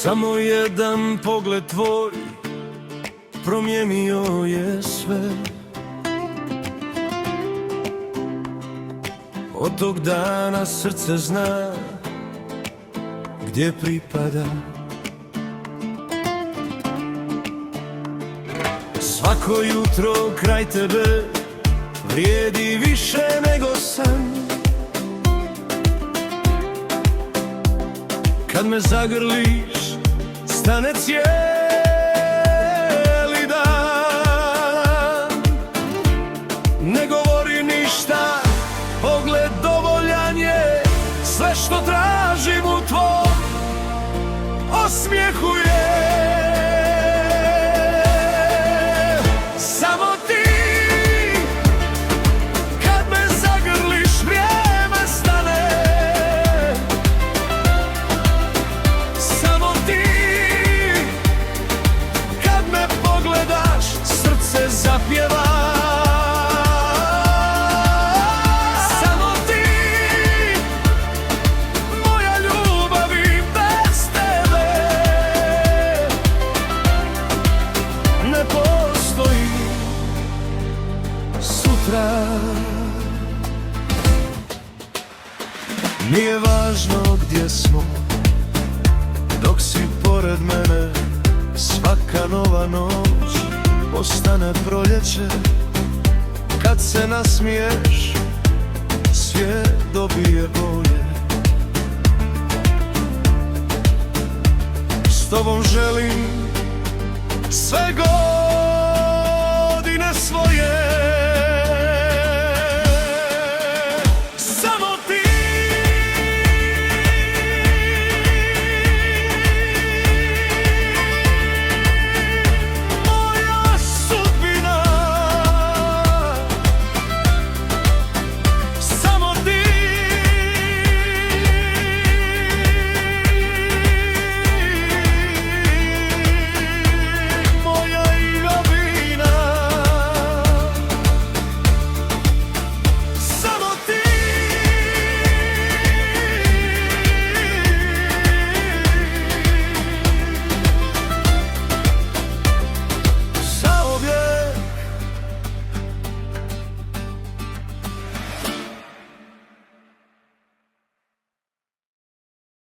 Samo jedan pogled tvoj promijenio je sve. Od tog dana srce zna gdje pripada. Svako jutro kraj tebe vrijedi više nego san. Kad me zagrliš, stane cijeli dan. Ne govori ništa, pogled dovoljan je. Sve što tražim u tvom osmijehu je. Samo ti, kad me zagrliš, vrijeme stane. Samo ti, kad me pogledaš, srce zapjeva. Nije važno gdje smo, dok si pored mene. Svaka nova noć postane proljeće. Kad se nasmiješ, svijet dobije bolje. S tobom želim sve gore.